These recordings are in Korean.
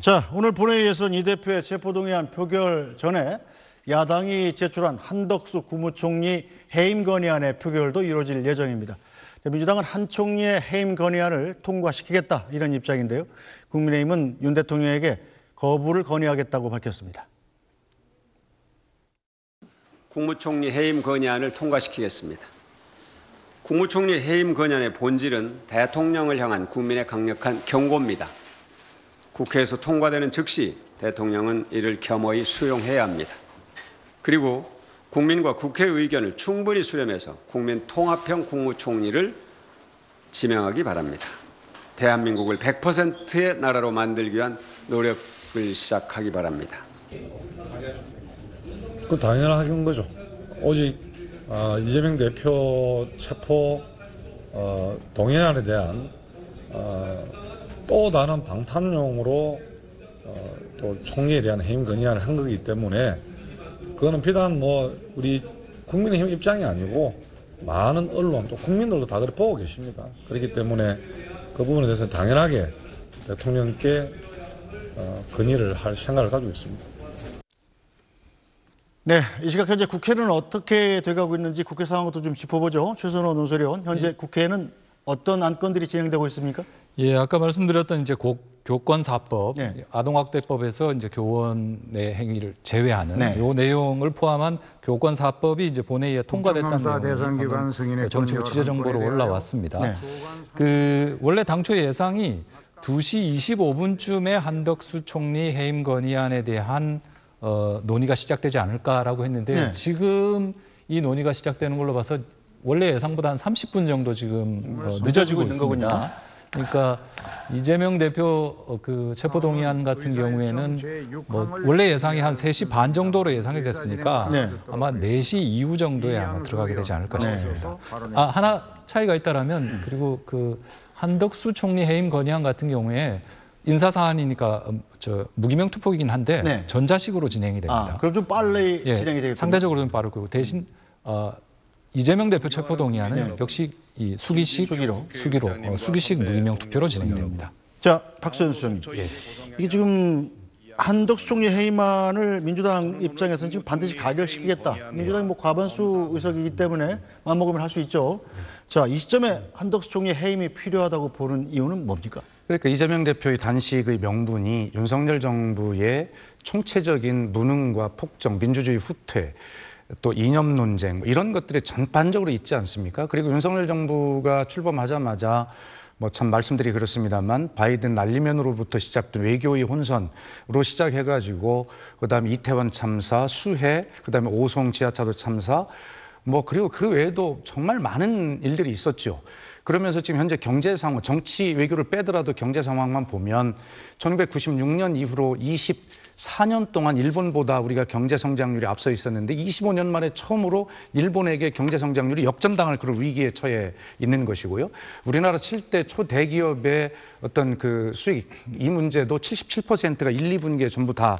자, 오늘 본회의에서는 이 대표의 체포동의안 표결 전에 야당이 제출한 한덕수 국무총리 해임 건의안의 표결도 이루어질 예정입니다. 민주당은 한 총리의 해임 건의안을 통과시키겠다 이런 입장인데요. 국민의힘은 윤 대통령에게 거부를 건의하겠다고 밝혔습니다. 국무총리 해임 건의안을 통과시키겠습니다. 국무총리 해임 건의안의 본질은 대통령을 향한 국민의 강력한 경고입니다. 국회에서 통과되는 즉시 대통령은 이를 겸허히 수용해야 합니다. 그리고 국민과 국회의 의견을 충분히 수렴해서 국민 통합형 국무총리를 지명하기 바랍니다. 대한민국을 100%의 나라로 만들기 위한 노력을 시작하기 바랍니다. 그 당연한 거죠. 오직 이재명 대표 체포 동의안에 대한 또 다른 방탄용으로 또 총리에 대한 해임 건의안을 한 거기 때문에 그거는 비단 우리 국민의힘 입장이 아니고 많은 언론 또 국민들도 다 그렇게 보고 계십니다. 그렇기 때문에 그 부분에 대해서 당연하게 대통령께 건의를 할 생각을 가지고 있습니다. 네, 이 시각 현재 국회는 어떻게 돼가고 있는지 국회 상황도 좀 짚어보죠. 최선호 논설위원, 현재 국회에는 어떤 안건들이 진행되고 있습니까? 예, 아까 말씀드렸던 이제 교권사법, 아동학대법에서 이제 교원의 행위를 제외하는 요 내용을 포함한 교권사법이 이제 본회의에 통과됐다는 내용이 정치부 취재 정보로 올라왔습니다. 그 원래 당초 예상이 2시 25분쯤에 한덕수 총리 해임 건의안에 대한 논의가 시작되지 않을까라고 했는데 지금 이 논의가 시작되는 걸로 봐서 원래 예상보다 한 30분 정도 지금 늦어지고 있는 거군요. 그러니까 이재명 대표 그 체포동의안 같은 경우에는 원래 예상이 한 3시 반 정도로 예상이 됐으니까 아마 4시 이후 정도에 아마 들어가게 되지 않을까 싶습니다. 하나 차이가 있다라면 그리고 그 한덕수 총리 해임 건의안 같은 경우에 인사 사안이니까 무기명 투표이긴 한데 전자식으로 진행이 됩니다. 그럼 좀 빨리 진행이 되겠군요. 상대적으로 좀 빠르고 대신 이재명 대표 체포동의안은 역시 이 수기식 무기명 투표로 진행됩니다. 자, 박수현 수장님. 이게 지금 한덕수 총리 해임안을 민주당 입장에서는 지금 반드시 가결시키겠다. 민주당이 과반수 의석이기 때문에 마음먹으면 할 수 있죠. 자, 이 시점에 한덕수 총리 해임이 필요하다고 보는 이유는 뭡니까? 그러니까 이재명 대표의 단식의 명분이 윤석열 정부의 총체적인 무능과 폭정, 민주주의 후퇴, 또 이념 논쟁 이런 것들이 전반적으로 있지 않습니까? 그리고 윤석열 정부가 출범하자마자 참 말씀드리기 그렇습니다만 바이든 날리면으로부터 시작된 외교의 혼선으로 시작해가지고 그다음에 이태원 참사, 수해, 그다음에 오송 지하차도 참사 그리고 그 외에도 정말 많은 일들이 있었죠. 그러면서 지금 현재 경제 상황, 정치 외교를 빼더라도 경제 상황만 보면 1996년 이후로 24년 동안 일본보다 우리가 경제 성장률이 앞서 있었는데 25년 만에 처음으로 일본에게 경제 성장률이 역전당할 그런 위기에 처해 있는 것이고요. 우리나라 7대 초대기업의 어떤 그 수익, 이 문제도 77%가 1, 2분기에 전부 다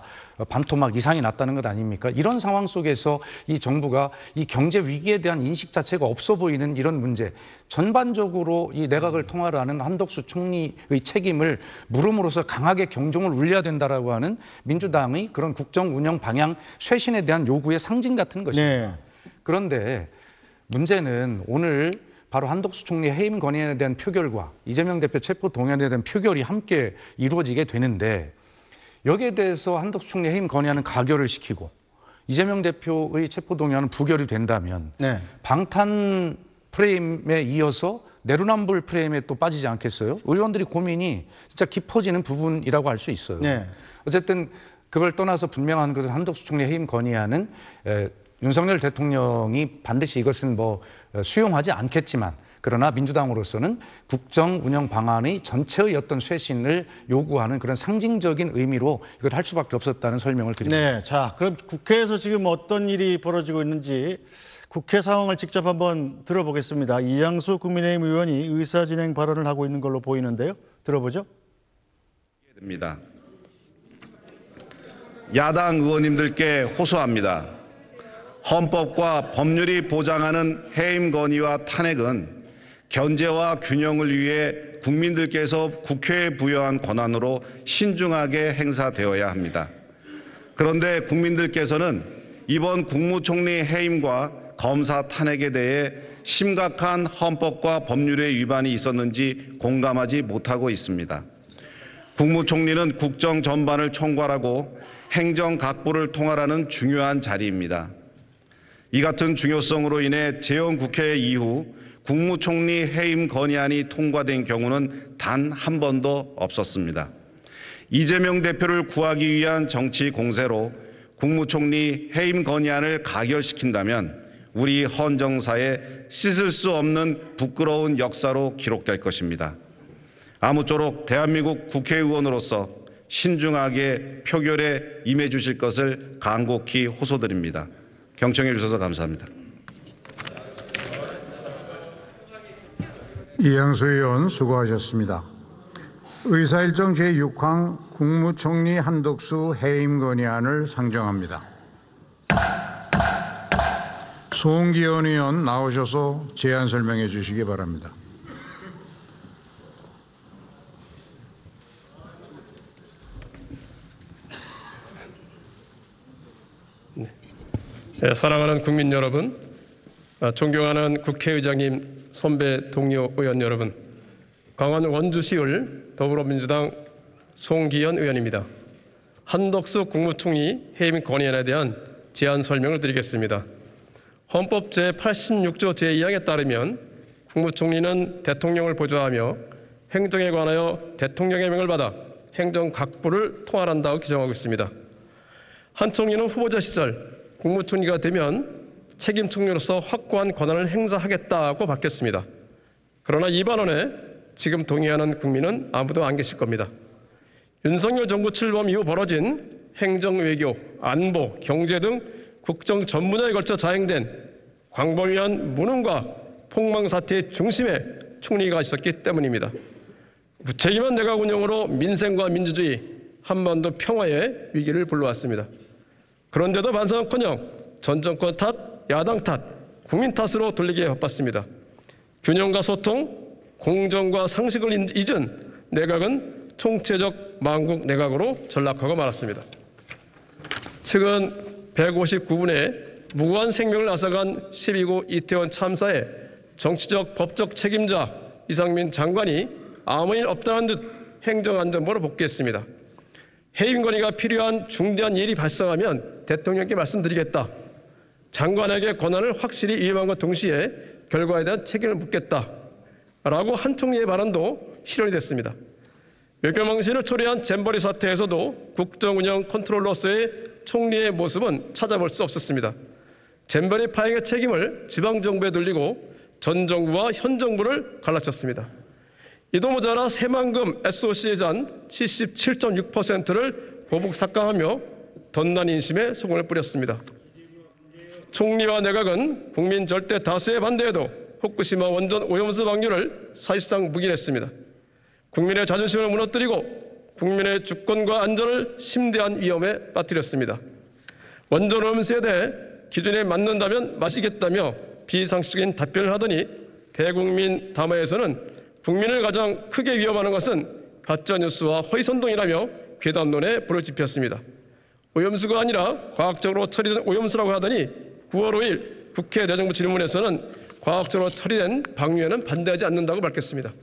반토막 이상이 났다는 것 아닙니까? 이런 상황 속에서 이 정부가 이 경제 위기에 대한 인식 자체가 없어 보이는 이런 문제, 전반적으로 이 내각을 통화를 하는 한덕수 총리의 책임을 물음으로써 강하게 경종을 울려야 된다라고 하는 민주당의 그런 국정 운영 방향 쇄신에 대한 요구의 상징 같은 것입니다. 그런데 문제는 오늘 바로 한덕수 총리 해임 건의안에 대한 표결과 이재명 대표 체포 동의안에 대한 표결이 함께 이루어지게 되는데 여기에 대해서 한덕수 총리 해임 건의안은 가결을 시키고 이재명 대표의 체포 동의안은 부결이 된다면 방탄 프레임에 이어서 내로남불 프레임에 또 빠지지 않겠어요? 의원들이 고민이 진짜 깊어지는 부분이라고 할 수 있어요. 어쨌든 그걸 떠나서 분명한 것은 한덕수 총리 해임 건의안은 윤석열 대통령이 반드시 이것은 수용하지 않겠지만 그러나 민주당으로서는 국정 운영 방안의 전체의 어떤 쇄신을 요구하는 그런 상징적인 의미로 이걸 할 수밖에 없었다는 설명을 드립니다. 자, 그럼 국회에서 지금 어떤 일이 벌어지고 있는지 국회 상황을 직접 한번 들어보겠습니다. 이양수 국민의힘 의원이 의사진행 발언을 하고 있는 걸로 보이는데요. 들어보죠. 야당 의원님들께 호소합니다. 헌법과 법률이 보장하는 해임 건의와 탄핵은 견제와 균형을 위해 국민들께서 국회에 부여한 권한으로 신중하게 행사되어야 합니다. 그런데 국민들께서는 이번 국무총리 해임과 검사 탄핵에 대해 심각한 헌법과 법률의 위반이 있었는지 공감하지 못하고 있습니다. 국무총리는 국정 전반을 총괄하고 행정각부를 통할하는 중요한 자리입니다. 이 같은 중요성으로 인해 재헌국회 이후 국무총리 해임 건의안이 통과된 경우는 단 한 번도 없었습니다. 이재명 대표를 구하기 위한 정치 공세로 국무총리 해임 건의안을 가결시킨다면 우리 헌정사에 씻을 수 없는 부끄러운 역사로 기록될 것입니다. 아무쪼록 대한민국 국회의원으로서 신중하게 표결에 임해 주실 것을 간곡히 호소드립니다. 경청해 주셔서 감사합니다. 이양수 의원 수고하셨습니다. 의사일정 제6항 국무총리 한덕수 해임 건의안을 상정합니다. 송기현 의원 나오셔서 제안 설명해 주시기 바랍니다. 네, 사랑하는 국민 여러분, 존경하는 국회의장님, 선배 동료 의원 여러분, 강원 원주시을 더불어민주당 송기현 의원입니다. 한덕수 국무총리 해임 건의안에 대한 제안 설명을 드리겠습니다. 헌법 제86조 제2항에 따르면 국무총리는 대통령을 보좌하며 행정에 관하여 대통령의 명을 받아 행정각부를 통할한다고 규정하고 있습니다. 한 총리는 후보자 시절 국무총리가 되면 책임 총리로서 확고한 권한을 행사하겠다고 밝혔습니다. 그러나 이 발언에 지금 동의하는 국민은 아무도 안 계실 겁니다. 윤석열 정부 출범 이후 벌어진 행정, 외교, 안보, 경제 등 국정 전 분야에 걸쳐 자행된 광범위한 무능과 폭망 사태의 중심에 총리가 있었기 때문입니다. 무책임한 내각 운영으로 민생과 민주주의, 한반도 평화의 위기를 불러왔습니다. 그런데도 반성은커녕 전 정권 탓, 야당 탓, 국민 탓으로 돌리기에 바빴습니다. 균형과 소통, 공정과 상식을 잊은 내각은 총체적 망국 내각으로 전락하고 말았습니다. 최근 159분의 무고한 생명을 앗아간 12구 이태원 참사의 정치적 법적 책임자 이상민 장관이 아무 일 없다는 듯 행정안전부로 복귀했습니다. 해임 건의가 필요한 중대한 일이 발생하면 대통령께 말씀드리겠다. 장관에게 권한을 확실히 위임한 것 동시에 결과에 대한 책임을 묻겠다. 라고 한 총리의 발언도 실현이 됐습니다. 외교망신을 초래한 잼버리 사태에서도 국정운영 컨트롤러로서의 총리의 모습은 찾아볼 수 없었습니다. 잼버리 파행의 책임을 지방정부에 돌리고 전 정부와 현 정부를 갈라쳤습니다. 이도 모자라 새만금 SOC 예산 77.6%를 보복 삭감하며 덧난 인심에 소금을 뿌렸습니다. 총리와 내각은 국민 절대 다수의 반대에도 후쿠시마 원전 오염수 방류를 사실상 묵인했습니다. 국민의 자존심을 무너뜨리고 국민의 주권과 안전을 심대한 위험에 빠뜨렸습니다. 원전 오염수에 대해 기준에 맞는다면 마시겠다며 비상식적인 답변을 하더니 대국민 담화에서는 국민을 가장 크게 위협하는 것은 가짜뉴스와 허위선동이라며 괴담론에 불을 지폈습니다. 오염수가 아니라 과학적으로 처리된 오염수라고 하더니 9월 5일 국회 내정부 질문에서는 과학적으로 처리된 방류에는 반대하지 않는다고 밝혔습니다.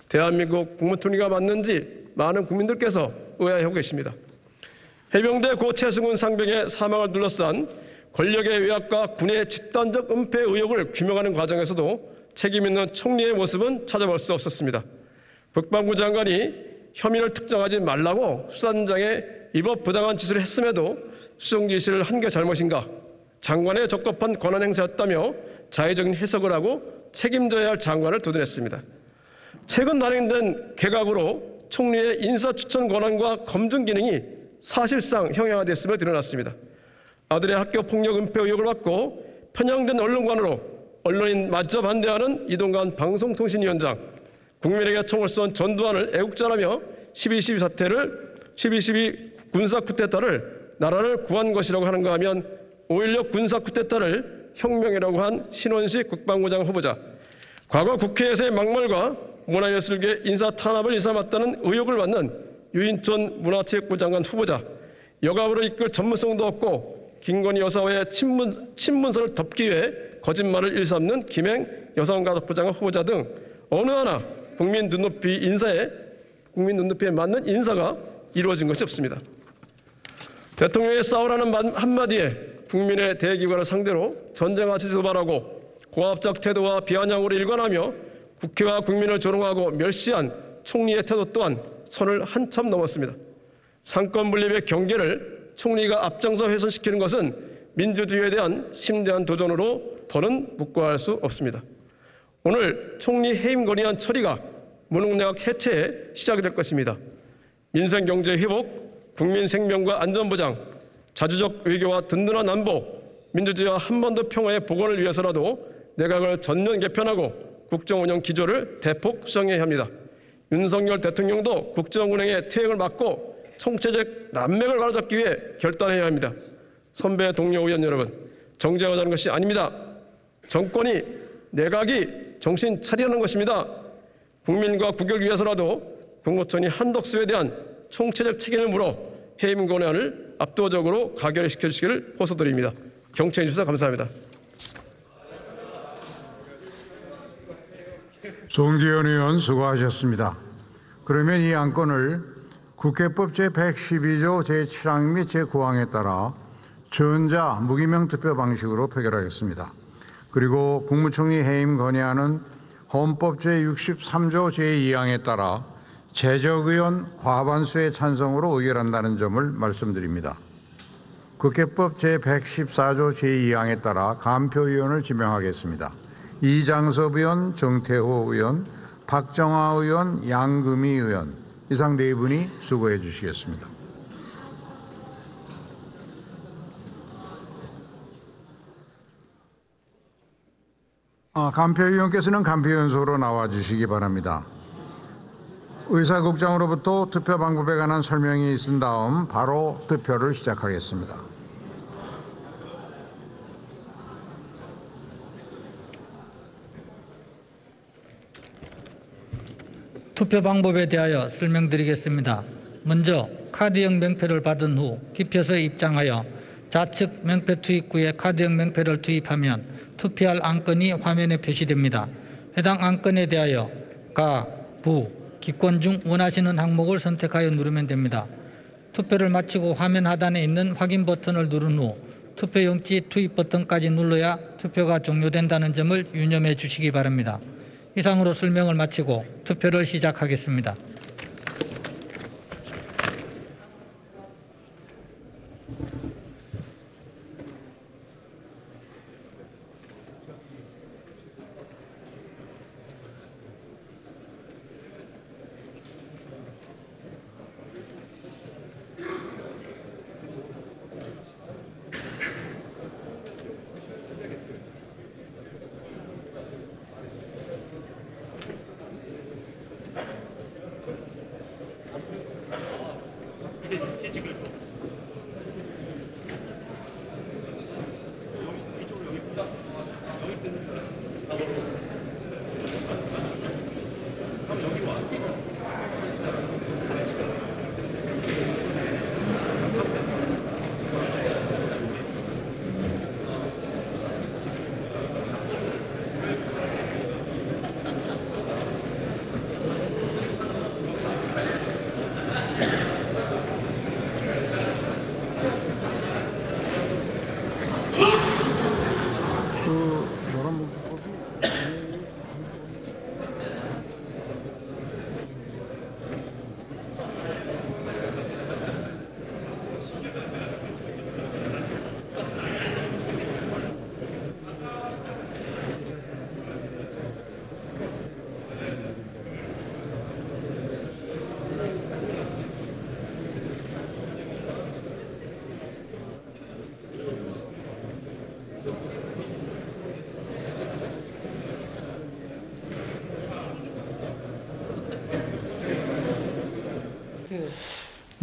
대한민국 국무총리가 맞는지 많은 국민들께서 의아해하고 계십니다. 해병대 고 최승훈 상병의 사망을 둘러싼 권력의 외압과 군의 집단적 은폐 의혹을 규명하는 과정에서도 책임 있는 총리의 모습은 찾아볼 수 없었습니다. 국방부 장관이 혐의를 특정하지 말라고 수사단장에 위법 부당한 짓을 했음에도 수정 지시를 한 게 잘못인가? 장관의 적법한 권한 행사였다며 자의적인 해석을 하고 책임져야 할 장관을 두둔했습니다. 최근 단행된 개각으로 총리의 인사추천 권한과 검증 기능이 사실상 형용화됐음을 드러났습니다. 아들의 학교 폭력 은폐 의혹을 받고 편향된 언론관으로 언론인마저 반대하는 이동관 방송통신위원장, 국민에게 총을 쏜 전두환을 애국자라며 12.12 사태를 12.12 군사 쿠데타를 나라를 구한 것이라고 하는가 하면 5.16 군사 쿠데타를 혁명이라고 한 신원식 국방부장 후보자, 과거 국회에서의 막말과 문화예술계 인사 탄압을 일삼았다는 의혹을 받는 유인촌 문화체육부 장관 후보자, 여가부를 이끌 전문성도 없고 김건희 여사와의 친문설을 덮기 위해 거짓말을 일삼는 김행 여성가족부 장관 후보자 등 어느 하나 국민 눈높이에 맞는 인사가 이루어진 것이 없습니다. 대통령의 싸우라는 한마디에 국민의 대기관을 상대로 전쟁하듯이 도발하고 고압적 태도와 비아냥으로 일관하며 국회와 국민을 조롱하고 멸시한 총리의 태도 또한 선을 한참 넘었습니다. 상권 분립의 경계를 총리가 앞장서 훼손시키는 것은 민주주의에 대한 심대한 도전으로 더는 묵과할 수 없습니다. 오늘 총리 해임 건의안 처리가 무능력 해체에 시작이 될 것입니다. 민생 경제 회복, 국민 생명과 안전 보장, 자주적 외교와 든든한 안보, 민주주의와 한반도 평화의 복원을 위해서라도 내각을 전면 개편하고 국정 운영 기조를 대폭 수정해야 합니다. 윤석열 대통령도 국정 운영의 퇴행을 막고 총체적 난맥을 바로잡기 위해 결단해야 합니다. 선배 동료 의원 여러분, 정쟁하자는 것이 아닙니다. 정권이 내각이 정신 차리라는 것입니다. 국민과 국익을 위해서라도 국무총리 한덕수에 대한 총체적 책임을 물어 해임 건의안을 압도적으로 가결시켜 주시기를 호소드립니다. 경청해 주셔서 감사합니다. 송기현 의원 수고하셨습니다. 그러면 이 안건을 국회법 제112조 제7항 및 제9항에 따라 전자 무기명 투표 방식으로 표결하겠습니다. 그리고 국무총리 해임 건의안은 헌법 제63조 제2항에 따라 재적의원 과반수의 찬성으로 의결한다는 점을 말씀드립니다. 국회법 제114조 제2항에 따라 간표위원을 지명하겠습니다. 이장섭 의원, 정태호 의원, 박정화 의원, 양금희 의원, 이상 네 분이 수고해 주시겠습니다. 간표위원께서는 간표연소로 나와 주시기 바랍니다. 의사국장으로부터 투표 방법에 관한 설명이 있은 다음 바로 투표를 시작하겠습니다. 투표 방법에 대하여 설명드리겠습니다. 먼저 카드형 명패를 받은 후 기표소에 입장하여 좌측 명패 투입구에 카드형 명패를 투입하면 투표할 안건이 화면에 표시됩니다. 해당 안건에 대하여 가, 부, 기권 중 원하시는 항목을 선택하여 누르면 됩니다. 투표를 마치고 화면 하단에 있는 확인 버튼을 누른 후 투표용지 투입 버튼까지 눌러야 투표가 종료된다는 점을 유념해 주시기 바랍니다. 이상으로 설명을 마치고 투표를 시작하겠습니다.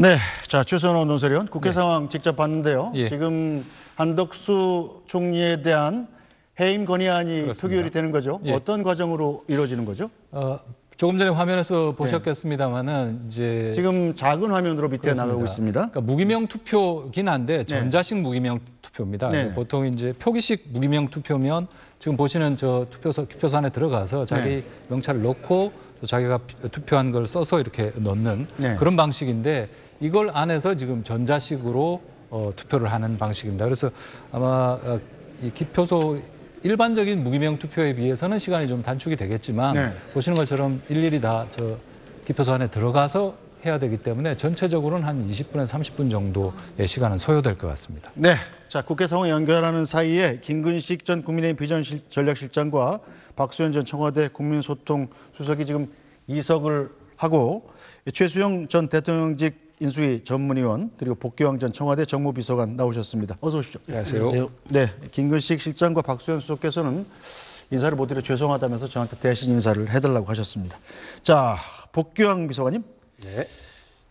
네, 자 최선호 논설위원 국회 상황 직접 봤는데요. 예. 지금 한덕수 총리에 대한 해임 건의안이 그렇습니다. 표결이 되는 거죠. 예. 어떤 과정으로 이루어지는 거죠? 조금 전에 화면에서 보셨겠습니다만은 이제 지금 작은 화면으로 밑에 그렇습니다. 나가고 있습니다. 그러니까 무기명 투표긴 한데 전자식 무기명 투표입니다. 네. 보통 이제 표기식 무기명 투표면 지금 보시는 저 투표소 안에 들어가서 자기 명찰을 넣고 또 자기가 투표한 걸 써서 이렇게 넣는 그런 방식인데 이걸 안에서 지금 전자식으로 투표를 하는 방식입니다. 그래서 아마 이 기표소 일반적인 무기명 투표에 비해서는 시간이 좀 단축이 되겠지만 보시는 것처럼 일일이 다 저 기표소 안에 들어가서 해야 되기 때문에 전체적으로는 한 20분에서 30분 정도의 시간은 소요될 것 같습니다. 네, 자 국회 상황 연결하는 사이에 김근식 전 국민의힘 비전전략실장과 박수현 전 청와대 국민소통 수석이 지금 이석을 하고 최수영 전 대통령직 인수위 전문위원 그리고 복귀왕 전 청와대 정무비서관 나오셨습니다. 어서 오십시오. 안녕하세요. 네, 김근식 실장과 박수현 수석께서는 인사를 못 드려 죄송하다면서 저한테 대신 인사를 해달라고 하셨습니다. 자, 복귀왕 비서관님. 네.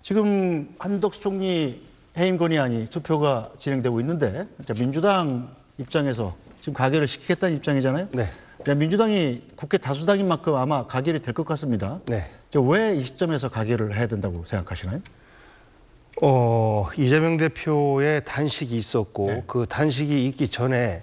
지금 한덕수 총리 해임 건의안이 투표가 진행되고 있는데 민주당 입장에서 지금 가결을 시키겠다는 입장이잖아요. 네. 민주당이 국회 다수당인 만큼 아마 가결이 될 것 같습니다. 네. 왜 이 시점에서 가결을 해야 된다고 생각하시나요? 이재명 대표의 단식이 있었고 그 단식이 있기 전에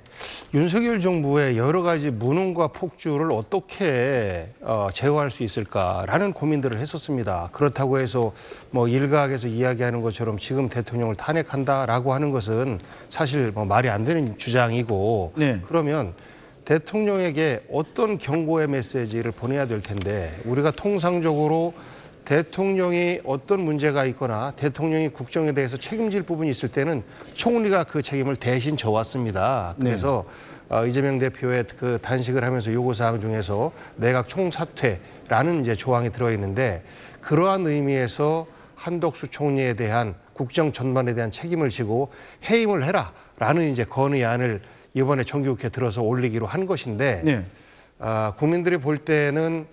윤석열 정부의 여러 가지 무능과 폭주를 어떻게 제어할 수 있을까라는 고민들을 했었습니다. 그렇다고 해서 뭐 일각에서 이야기하는 것처럼 지금 대통령을 탄핵한다라고 하는 것은 사실 뭐 말이 안 되는 주장이고 그러면 대통령에게 어떤 경고의 메시지를 보내야 될 텐데 우리가 통상적으로 대통령이 어떤 문제가 있거나 대통령이 국정에 대해서 책임질 부분이 있을 때는 총리가 그 책임을 대신 져왔습니다. 그래서 이재명 대표의 그 단식을 하면서 요구사항 중에서 내각 총사퇴라는 이제 조항이 들어있는데 그러한 의미에서 한덕수 총리에 대한 국정 전반에 대한 책임을 지고 해임을 해라라는 이제 건의안을 이번에 정기국회에 들어서 올리기로 한 것인데 국민들이 볼 때는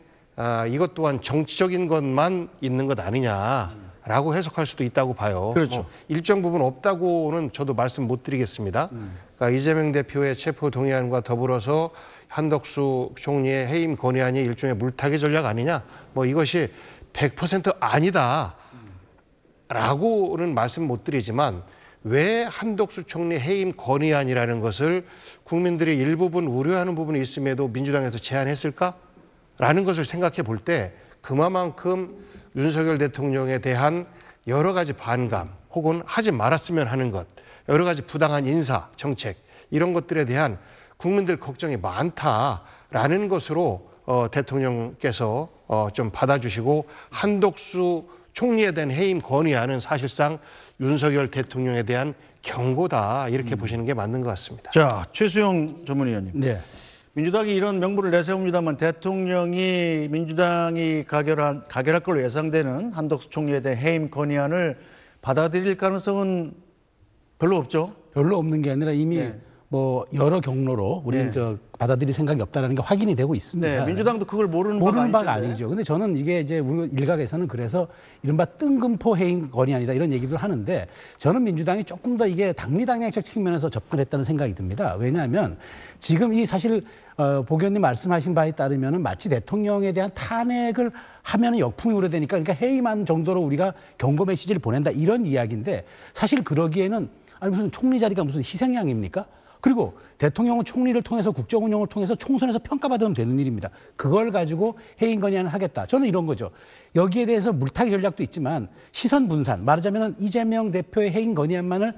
이것 또한 정치적인 것만 있는 것 아니냐라고 해석할 수도 있다고 봐요. 그렇죠. 일정 부분 없다고는 저도 말씀 못 드리겠습니다. 그러니까 이재명 대표의 체포 동의안과 더불어서 한덕수 총리의 해임 건의안이 일종의 물타기 전략 아니냐? 뭐 이것이 100% 아니다라고는 말씀 못 드리지만 왜 한덕수 총리 해임 건의안이라는 것을 국민들이 일부분 우려하는 부분이 있음에도 민주당에서 제안했을까? 라는 것을 생각해 볼 때 그만큼 윤석열 대통령에 대한 여러 가지 반감 혹은 하지 말았으면 하는 것, 여러 가지 부당한 인사, 정책 이런 것들에 대한 국민들 걱정이 많다라는 것으로 대통령께서 좀 받아주시고 한덕수 총리에 대한 해임 건의안은 사실상 윤석열 대통령에 대한 경고다 이렇게 보시는 게 맞는 것 같습니다. 자, 최수영 전문위원님. 네. 민주당이 이런 명분을 내세웁니다만 대통령이 민주당이 가결할 걸로 예상되는 한덕수 총리에 대한 해임 건의안을 받아들일 가능성은 별로 없죠. 별로 없는 게 아니라 이미 뭐 여러 경로로 우리는 받아들일 생각이 없다는 게 확인이 되고 있습니다. 민주당도 그걸 모르는 바가 아니죠. 근데 저는 이게 이제 우리 일각에서는 그래서 이른바 뜬금포 해임 건의안이다 이런 얘기를 하는데 저는 민주당이 조금 더 이게 당리당략적 측면에서 접근했다는 생각이 듭니다. 왜냐하면 지금 이 사실 복 의원님 말씀하신 바에 따르면은 마치 대통령에 대한 탄핵을 하면은 역풍이 우려되니까 그러니까 해임한 정도로 우리가 경고 메시지를 보낸다 이런 이야기인데 사실 그러기에는 아니 무슨 총리 자리가 무슨 희생양입니까? 그리고 대통령은 총리를 통해서 국정 운영을 통해서 총선에서 평가받으면 되는 일입니다. 그걸 가지고 해임 건의안을 하겠다. 저는 이런 거죠. 여기에 대해서 물타기 전략도 있지만 시선 분산, 말하자면 이재명 대표의 해임 건의안만을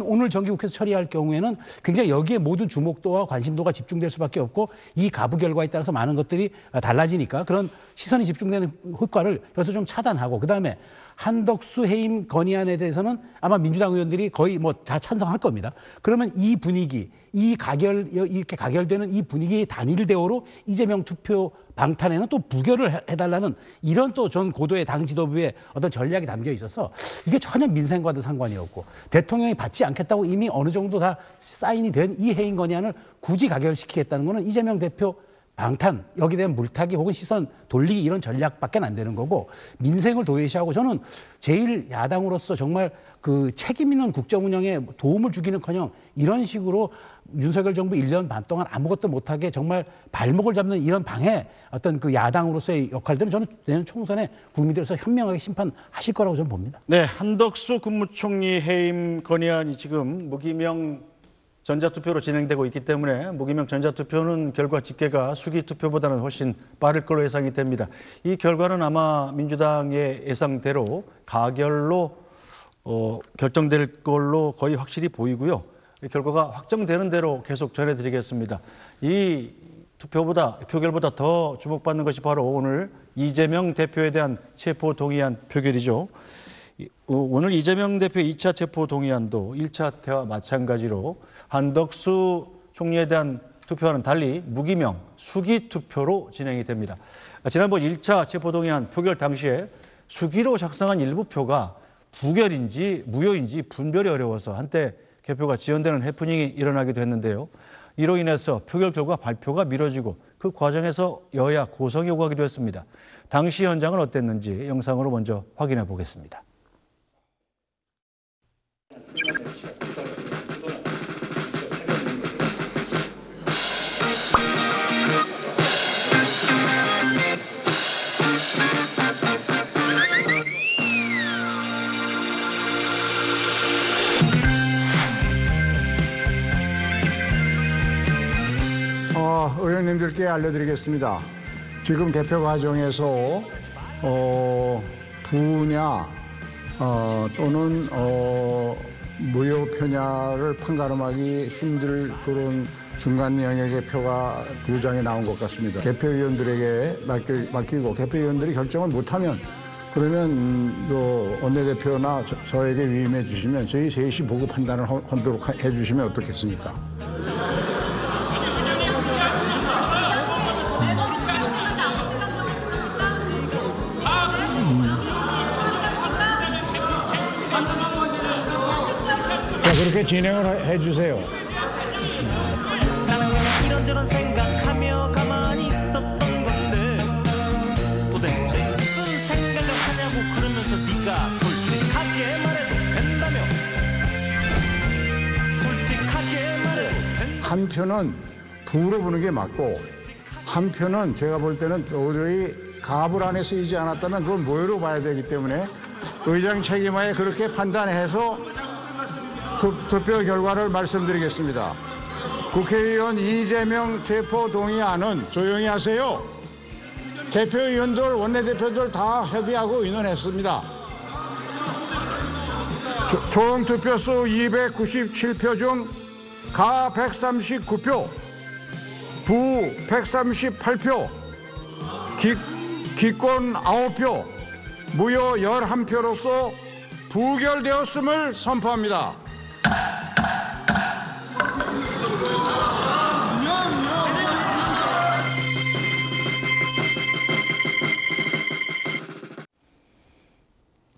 오늘 정기국회에서 처리할 경우에는 굉장히 여기에 모든 주목도와 관심도가 집중될 수밖에 없고 이 가부 결과에 따라서 많은 것들이 달라지니까 그런 시선이 집중되는 효과를 여기서 좀 차단하고 그다음에 한덕수 해임 건의안에 대해서는 아마 민주당 의원들이 거의 뭐 다 찬성할 겁니다. 그러면 이 분위기, 이렇게 가결되는 이 분위기의 단일 대오로 이재명 투표 방탄에는 또 부결을 해달라는 이런 또 전 고도의 당 지도부의 어떤 전략이 담겨 있어서 이게 전혀 민생과도 상관이 없고 대통령이 받지 않겠다고 이미 어느 정도 다 사인이 된 이 해임 건의안을 굳이 가결시키겠다는 거는 이재명 대표 방탄, 여기에 대한 물타기 혹은 시선 돌리기 이런 전략밖에 안 되는 거고 민생을 도외시하고 저는 제일 야당으로서 정말 그 책임 있는 국정 운영에 도움을 주기는커녕 이런 식으로 윤석열 정부 1년 반 동안 아무것도 못하게 정말 발목을 잡는 이런 방해 어떤 그 야당으로서의 역할들은 저는 내년 총선에 국민들께서 현명하게 심판하실 거라고 저는 봅니다. 네, 한덕수 국무총리 해임 건의안이 지금 무기명 전자투표로 진행되고 있기 때문에 무기명 전자투표는 결과 집계가 수기투표보다는 훨씬 빠를 걸로 예상이 됩니다. 이 결과는 아마 민주당의 예상대로 가결로 결정될 걸로 거의 확실히 보이고요. 이 결과가 확정되는 대로 계속 전해드리겠습니다. 이 표결보다 더 주목받는 것이 바로 오늘 이재명 대표에 대한 체포동의안 표결이죠. 오늘 이재명 대표의 2차 체포동의안도 1차 때와 마찬가지로 한덕수 총리에 대한 투표와는 달리 무기명 수기투표로 진행이 됩니다. 지난번 1차 체포동의안 표결 당시에 수기로 작성한 일부 표가 부결인지 무효인지 분별이 어려워서 한때 개표가 지연되는 해프닝이 일어나기도 했는데요. 이로 인해서 표결 결과 발표가 미뤄지고 그 과정에서 여야 고성이 오가기도 했습니다. 당시 현장은 어땠는지 영상으로 먼저 확인해 보겠습니다. 의원님들께 알려드리겠습니다. 지금 개표 과정에서 부냐 또는 무효 표냐를 판가름하기 힘들 그런 중간 영역의 표가 2장이 나온 것 같습니다. 개표위원들에게 맡기고 개표위원들이 결정을 못하면 그러면 원내대표나 저에게 위임해 주시면 저희 셋이 보고 판단을 하도록 해 주시면 어떻겠습니까? 그렇게 진행을 해주세요. 나는 그냥 이런저런 생각하며 가만히 있었던 건데 도대체 무슨 생각을 하냐고 그러면서 네가 솔직하게 말해도 된다며 솔직하게 말해도 된다며 한 표는 부로 보는 게 맞고 한 표는 제가 볼 때는 도저히 가불 안에 쓰이지 않았다면 그건 무효로 봐야 되기 때문에 의장 책임하에 그렇게 판단해서 투표 결과를 말씀드리겠습니다. 국회의원 이재명 체포동의안은 조용히 하세요. 개표위원들, 원내대표들 다 협의하고 의논했습니다. 총 투표수 297표 중 가 139표, 부 138표, 기권 9표, 무효 11표로서 부결되었음을 선포합니다.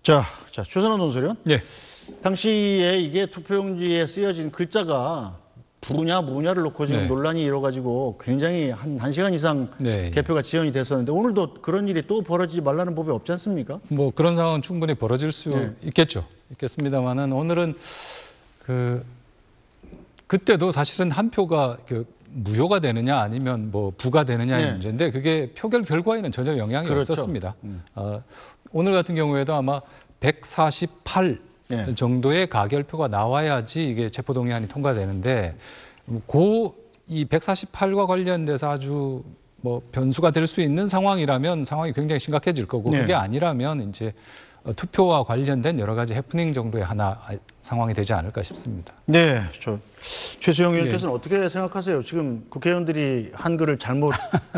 자, 최선원 논설위원. 네. 당시에 이게 투표용지에 쓰여진 글자가 부냐 무냐를 놓고 지금 네. 논란이 일어가지고 굉장히 한 시간 이상 네. 개표가 지연이 됐었는데 오늘도 그런 일이 또 벌어지지 말라는 법이 없지 않습니까? 뭐 그런 상황은 충분히 벌어질 수 있겠습니다만은 오늘은 그때도 사실은 한 표가 무효가 되느냐 아니면 뭐 부가 되느냐의 문제인데 그게 표결 결과에는 전혀 영향이 없었습니다. 오늘 같은 경우에도 아마 148 정도의 가결표가 나와야지 이게 체포동의안이 통과되는데 이 148과 관련돼서 아주 뭐 변수가 될 수 있는 상황이라면 상황이 굉장히 심각해질 거고 그게 아니라면 이제 투표와 관련된 여러 가지 해프닝 정도의 하나 상황이 되지 않을까 싶습니다. 네, 최수영 의원께서는 어떻게 생각하세요? 지금 국회의원들이 한글을 잘못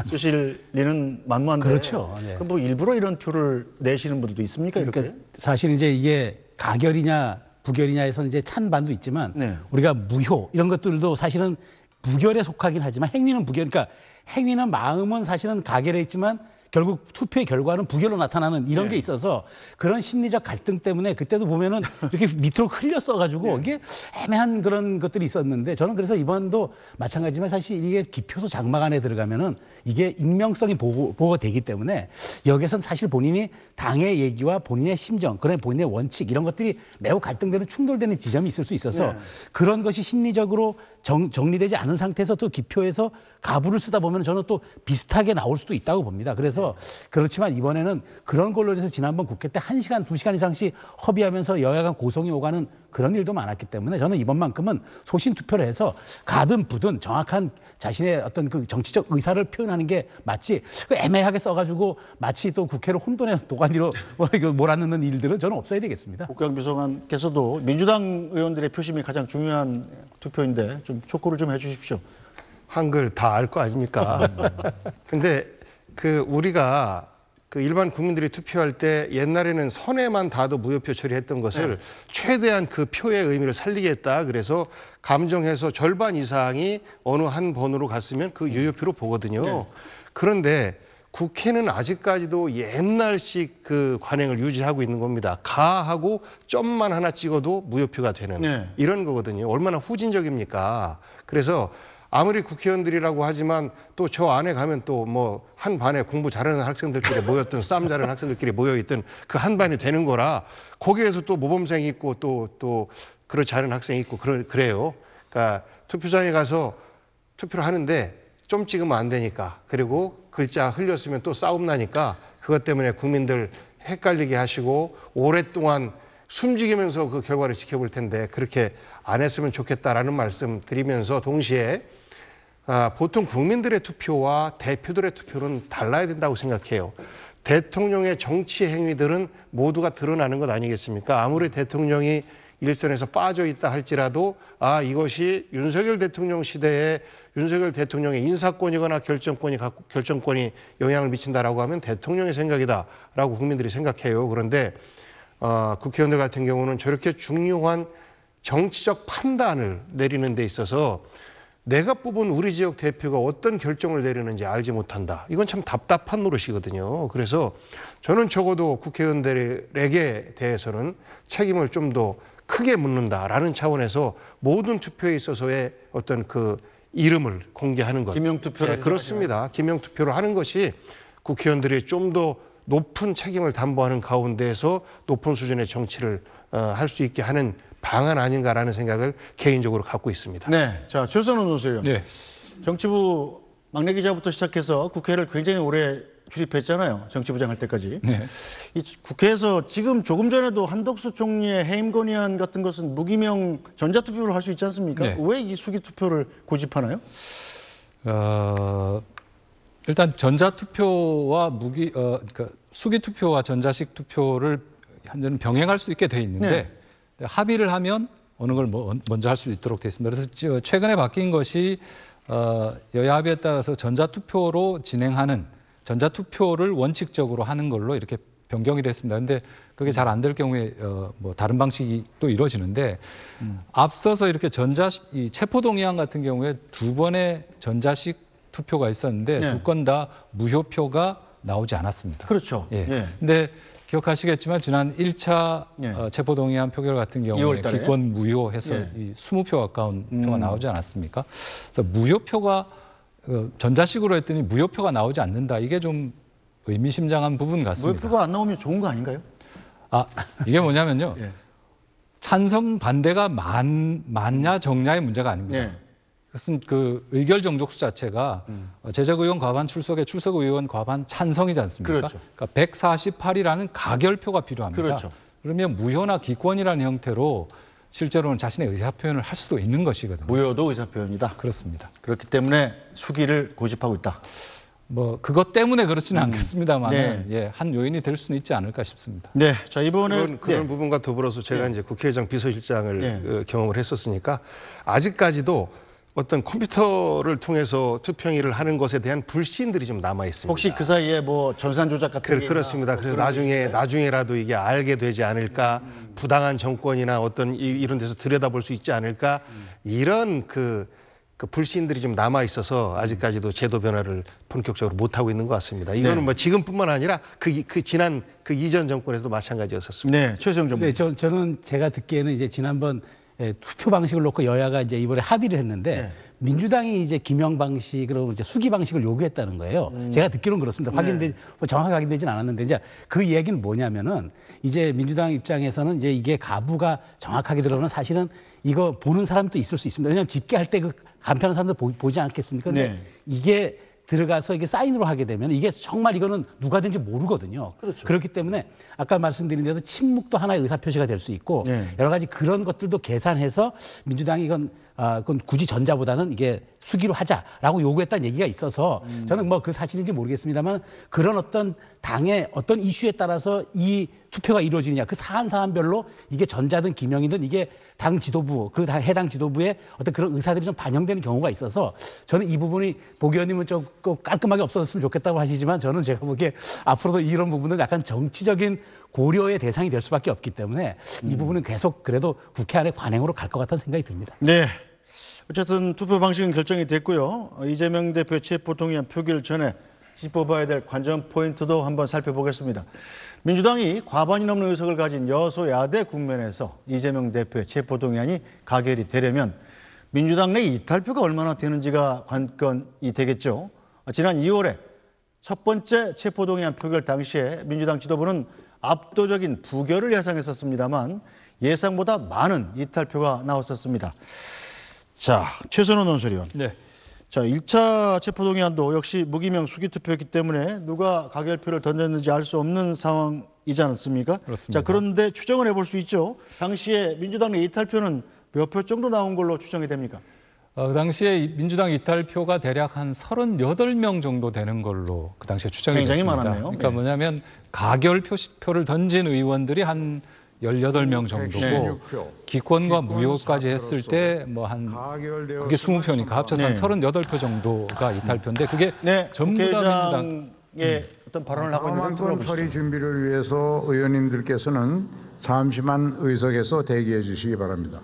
쓰실 리는 만무한데, 그렇죠. 그럼 뭐 일부러 이런 표를 내시는 분들도 있습니까? 이렇게? 그러니까 사실 이제 이게 가결이냐 부결이냐에서는 이제 찬반도 있지만 우리가 무효 이런 것들도 사실은 부결에 속하긴 하지만 행위는 부결. 그러니까 행위는 마음은 사실은 가결에 있지만 결국 투표의 결과는 부결로 나타나는 이런 게 있어서 그런 심리적 갈등 때문에 그때도 보면은 이렇게 밑으로 흘렸어가지고 이게 애매한 그런 것들이 있었는데 저는 그래서 이번도 마찬가지지만 사실 이게 기표소 장막 안에 들어가면은 이게 익명성이 보호되기 때문에 여기선 사실 본인이 당의 얘기와 본인의 심정, 그런 본인의 원칙 이런 것들이 매우 갈등되는 충돌되는 지점이 있을 수 있어서 그런 것이 심리적으로 정리되지 않은 상태에서 또 기표에서 가부를 쓰다 보면 저는 또 비슷하게 나올 수도 있다고 봅니다. 그래서 그렇지만 이번에는 그런 걸로 인해서 지난번 국회 때 1시간, 2시간 이상씩 협의하면서 여야 간 고성이 오가는 그런 일도 많았기 때문에 저는 이번만큼은 소신 투표를 해서 가든 부든 정확한 자신의 어떤 그 정치적 의사를 표현하는 게 맞지 애매하게 써가지고 마치 또 국회를 혼돈의 도가니로 몰아넣는 일들은 저는 없어야 되겠습니다. 국회의원 비서관께서도 민주당 의원들의 표심이 가장 중요한 투표인데 좀 촉구를 좀 해주십시오. 한글 다 알 거 아닙니까? 근데 그 우리가 그 일반 국민들이 투표할 때 옛날에는 선에만 닿아도 무효표 처리했던 것을 최대한 그 표의 의미를 살리겠다. 그래서 감정해서 절반 이상이 어느 한 번으로 갔으면 그 유효표로 보거든요. 그런데 국회는 아직까지도 옛날식 그 관행을 유지하고 있는 겁니다. 가하고 점만 하나 찍어도 무효표가 되는 이런 거거든요. 얼마나 후진적입니까? 그래서 아무리 국회의원들이라고 하지만 또 저 안에 가면 또 뭐 한 반에 공부 잘하는 학생들끼리 모였든 싸움 잘하는 학생들끼리 모여있든 그 한 반이 되는 거라 거기에서 또 모범생이 있고 또 그렇지 않은 학생이 있고 그래요. 그러니까 투표장에 가서 투표를 하는데 좀 찍으면 안 되니까 그리고 글자 흘렸으면 또 싸움 나니까 그것 때문에 국민들 헷갈리게 하시고 오랫동안 숨죽이면서 그 결과를 지켜볼 텐데 그렇게 안 했으면 좋겠다라는 말씀 드리면서 동시에 보통 국민들의 투표와 대표들의 투표는 달라야 된다고 생각해요. 대통령의 정치 행위들은 모두가 드러나는 것 아니겠습니까? 아무리 대통령이 일선에서 빠져 있다 할지라도 이것이 윤석열 대통령 시대에 윤석열 대통령의 인사권이거나 결정권이 영향을 미친다라고 하면 대통령의 생각이다라고 국민들이 생각해요. 그런데 국회의원들 같은 경우는 저렇게 중요한 정치적 판단을 내리는 데 있어서 내가 뽑은 우리 지역 대표가 어떤 결정을 내리는지 알지 못한다. 이건 참 답답한 노릇이거든요. 그래서 저는 적어도 국회의원들에게 대해서는 책임을 좀 더 크게 묻는다라는 차원에서 모든 투표에 있어서의 어떤 그 이름을 공개하는 것. 기명투표를 그렇습니다. 기명투표를 하는 것이 국회의원들이 좀 더 높은 책임을 담보하는 가운데에서 높은 수준의 정치를 할 수 있게 하는 방안 아닌가라는 생각을 개인적으로 갖고 있습니다. 네, 자 최선원 선수요. 네. 정치부 막내 기자부터 시작해서 국회를 굉장히 오래 출입했잖아요. 정치부장 할 때까지. 네. 이 국회에서 지금 조금 전에도 한덕수 총리의 해임 건의안 같은 것은 무기명 전자투표로 할 수 있지 않습니까? 네. 왜 이 수기투표를 고집하나요? 일단 전자투표와 그러니까 수기투표와 전자식 투표를 현재는 병행할 수 있게 돼 있는데 합의를 하면 어느 걸 먼저 할 수 있도록 돼 있습니다. 그래서 최근에 바뀐 것이 여야 합의에 따라서 전자투표로 진행하는 전자투표를 원칙적으로 하는 걸로 이렇게 변경이 됐습니다. 그런데 그게 잘 안 될 경우에 뭐 다른 방식이 또 이루어지는데 앞서서 이렇게 이 체포동의안 같은 경우에 2번의 전자식 투표가 있었는데 2건 다 무효표가 나오지 않았습니다. 그렇죠. 근데 기억하시겠지만 지난 1차 체포동의안 표결 같은 경우에 기권 무효해서 이 20표 가까운 표가 나오지 않았습니까? 그래서 무효표가 전자식으로 했더니 무효표가 나오지 않는다. 이게 좀 의미심장한 부분 같습니다. 무효표가 안 나오면 좋은 거 아닌가요? 이게 뭐냐면요. 찬성 반대가 많냐 적냐의 문제가 아닙니다. 그것은 그 의결 정족수 자체가 제적 의원 과반 출석에 출석 의원 과반 찬성이지 않습니까? 그렇죠. 그러니까 148이라는 가결표가 필요합니다. 그렇죠. 그러면 무효나 기권이라는 형태로 실제로는 자신의 의사표현을 할 수도 있는 것이거든요. 무효도 의사표현이다. 그렇습니다. 그렇기 때문에 수기를 고집하고 있다. 뭐 그것 때문에 그렇지는 않겠습니다만 한 요인이 될 수는 있지 않을까 싶습니다. 네, 자 이번에 그런 부분과 더불어서 제가 이제 국회의장 비서실장을 경험을 했었으니까 아직까지도 어떤 컴퓨터를 통해서 투표행위를 하는 것에 대한 불신들이 좀 남아 있습니다. 혹시 그 사이에 뭐 전산 조작 같은 게 그렇습니다. 그래서 나중에라도 이게 알게 되지 않을까, 부당한 정권이나 어떤 이런 데서 들여다볼 수 있지 않을까, 이런 그 그 불신들이 좀 남아 있어서 아직까지도 제도 변화를 본격적으로 못 하고 있는 것 같습니다. 이거는 뭐 지금뿐만 아니라 그 지난 그 이전 정권에서도 마찬가지였었습니다. 네, 최수영 전문. 네, 저는 제가 듣기에는 이제 지난번 투표 방식을 놓고 여야가 이제 이번에 합의를 했는데 네. 민주당이 이제 김영 방식으로 이제 수기 방식을 요구했다는 거예요. 제가 듣기로는 그렇습니다. 뭐 정확하게 확인되지는 않았는데 이제 그 얘기는 뭐냐면은 이제 민주당 입장에서는 이제 이게 가부가 정확하게 들어가면 사실은 이거 보는 사람도 있을 수 있습니다. 왜냐하면 집계할 때 그 간편한 사람들 보지 않겠습니까? 근데 네. 이게 들어가서 이게 사인으로 하게 되면 이게 정말 이거는 누가 된지 모르거든요. 그렇죠. 그렇기 때문에 아까 말씀드린 대로 침묵도 하나의 의사표시가 될 수 있고 네. 여러 가지 그런 것들도 계산해서 민주당이 그건 굳이 전자보다는 이게 수기로 하자라고 요구했다는 얘기가 있어서 저는 뭐 그 사실인지 모르겠습니다만 그런 어떤 당의 어떤 이슈에 따라서 이 투표가 이루어지느냐 그 사안별로 이게 전자든 김영이든 이게 당 지도부 그 해당 지도부의 어떤 그런 의사들이 좀 반영되는 경우가 있어서 저는 이 부분이 복 의원님은 좀 깔끔하게 없어졌으면 좋겠다고 하시지만 저는 제가 보기에 앞으로도 이런 부분은 약간 정치적인 고려의 대상이 될 수밖에 없기 때문에 이 부분은 계속 그래도 국회 안에 관행으로 갈 것 같다는 생각이 듭니다. 네. 어쨌든 투표 방식은 결정이 됐고요. 이재명 대표 체포동의안 표결 전에 짚어봐야 될 관전 포인트도 한번 살펴보겠습니다. 민주당이 과반이 넘는 의석을 가진 여소야대 국면에서 이재명 대표의 체포동의안이 가결이 되려면 민주당 내 이탈표가 얼마나 되는지가 관건이 되겠죠. 지난 2월에 첫 번째 체포동의안 표결 당시에 민주당 지도부는 압도적인 부결을 예상했었습니다만 예상보다 많은 이탈표가 나왔었습니다. 자, 최선원 논설위원. 네. 자, 1차 체포동의안도 역시 무기명 수기투표였기 때문에 누가 가결표를 던졌는지 알 수 없는 상황이지 않습니까? 그렇습니다. 자, 그런데 추정을 해볼 수 있죠. 당시에 민주당 내 이탈표는 몇 표 정도 나온 걸로 추정이 됩니까? 그 당시에 민주당 이탈표가 대략 한 38명 정도 되는 걸로 그 당시에 추정이 굉장히 됐습니다. 많았네요. 그러니까 네. 뭐냐면 가결표를 던진 의원들이 한 18명 정도고 기권과 무효까지 했을 때 뭐 한 그게 20표니까 합쳐서 한 38표 정도가 이탈표인데 그게 전부 다 민주당 어떤 발언을 하고 있는 다음 건 처리 준비를 위해서 의원님들께서는 잠시만 의석에서 대기해 주시기 바랍니다.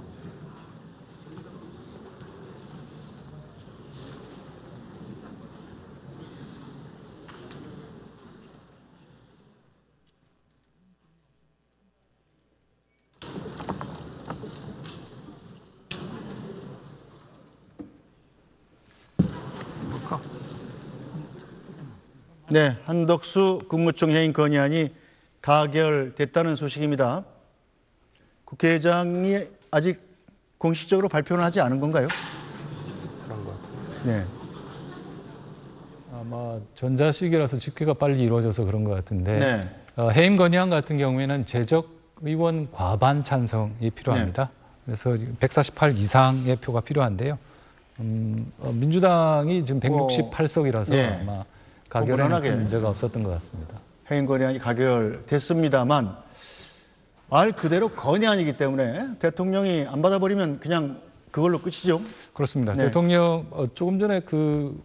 네, 한덕수 국무총 해임 건의안이 가결됐다는 소식입니다. 국회의장이 아직 공식적으로 발표는 하지 않은 건가요? 그런 것 같아요. 네. 아마 전자식이라서 집계가 빨리 이루어져서 그런 것 같은데 네. 해임 건의안 같은 경우에는 재적 의원 과반 찬성이 필요합니다. 그래서 148 이상의 표가 필요한데요. 민주당이 지금 168석이라서 네. 아마 가결에는 큰 문제가 없었던 것 같습니다. 해임 건의안이 가결됐습니다만 말 그대로 건의안이기 때문에 대통령이 안 받아버리면 그냥 그걸로 끝이죠. 그렇습니다. 네. 대통령 조금 전에 그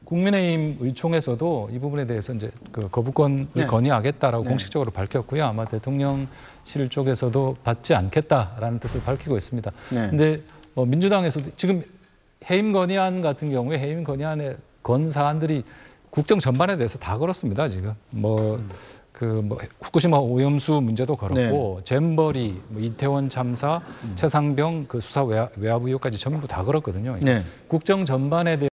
국민의힘 의총에서도 이 부분에 대해서 이제 그 거부권을 네. 건의하겠다라고 네. 공식적으로 밝혔고요. 아마 대통령실 쪽에서도 받지 않겠다라는 뜻을 밝히고 있습니다. 그런데 네. 민주당에서도 지금 해임 건의안 같은 경우에 해임 건의안에 건 사안들이 국정 전반에 대해서 다 걸었습니다. 지금 후쿠시마 오염수 문제도 걸었고 잼버리, 이태원 참사, 최상병 그 수사 외압 의혹까지 전부 다 걸었거든요. 네. 국정 전반에 대해